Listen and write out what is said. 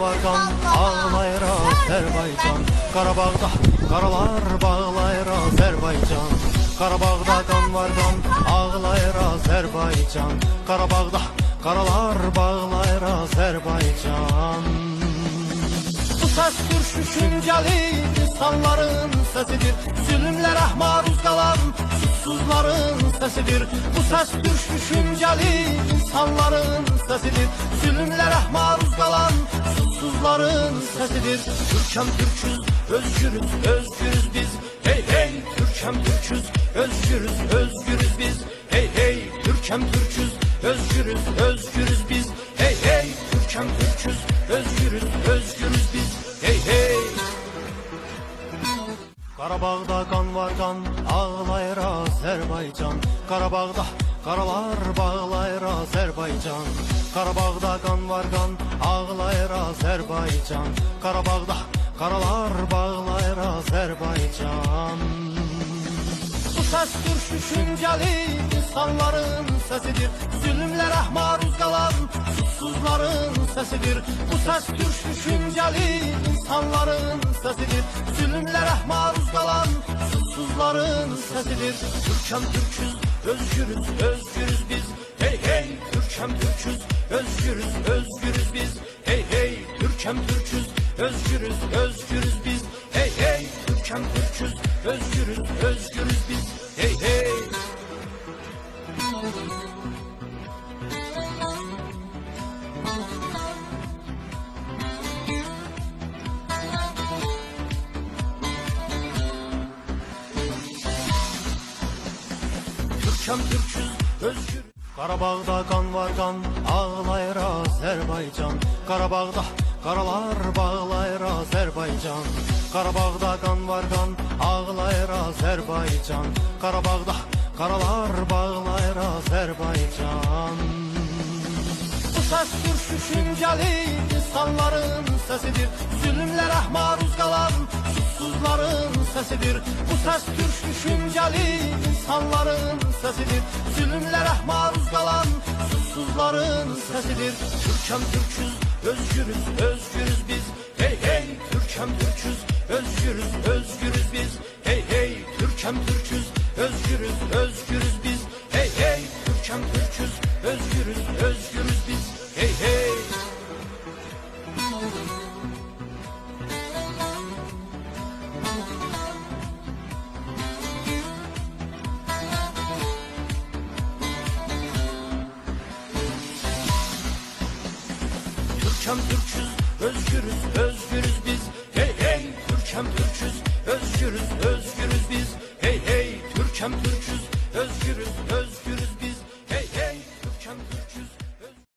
var kan, ağlayır Azerbaycan. Qarabağda qaralar bağlayır Azerbaycan. Qarabağda kan var kan, ağlayır Azerbaycan. Qarabağda qaralar bağlayır Azerbaycan. Bu ses düşünceli insanların sesidir. Zulümlere maruz kalan suçsuzların sesidir. Bu ses düşünceli insanların sesidir. Zulümlere maruz kalan suçsuzların sesidir. Türkem Türk'üz, özgürüz, özgürüz biz. Hey hey, Türkem Türk'üz, özgürüz, özgürüz biz. Hey hey, Türkem Türk'üz, özgürüz, özgürüz biz. Hey hey, Türkem Türk'üz, özgürüz, özgürüz biz. Hey hey. Qarabağda kan var kan, ağlayır Azerbaycan. Qarabağda qaralar bağlayır Azerbaycan. Qarabağda kan var kan, ağlayır Azerbaycan. Qarabağda qaralar bağlayır Azerbaycan. Bu ses düşünceli insanların sesidir. Zulümlere maruz kalan suçsuzların sesidir. Bu ses düşünceli insanların sesidir. Zulümlere maruz kalan suçsuzların sesidir. Türkem Türk'üz, özgürüz, özgürüz biz. Hey hey, Türkem Türk'üz, özgürüz, özgürüz biz. Hey hey, Türkem Türk'üz, özgürüz, özgürüz biz. Hey hey, Türkem Türk'üz, özgürüz, özgürüz biz. Hey hey. Türkem Türk'üz, özgür. Qarabağda kan var kan, ağlayır Azerbaycan. Qarabağda qaralar bağlayır Azerbaycan. Qarabağda kan var kan, ağlayır Azerbaycan. Qarabağda qaralar bağlayır Azerbaycan. Bu ses düşünceli insanların sesidir. Zulümlere maruz kalan suçsuzların sesidir. Bu ses düşünceli insanların sesidir. Zulümlere maruz kalan suçsuzların sesidir. Türkem Türk'üz, özgürüz, özgürüz biz. Hey hey, Türkem Türk'üz, özgürüz, özgürüz biz. Hey hey, Türkem Türk'üz, özgürüz, özgürüz biz. Hey hey, Türkem Türk'üz, özgürüz, özgürüz biz. Hey hey. Türkem Türk'üz, özgürüz, özgürüz biz. Hey hey, Türkem Türk'üz, özgürüz, özgürüz biz. Hey hey, Türkem Türk'üz, özgürüz, özgürüz biz.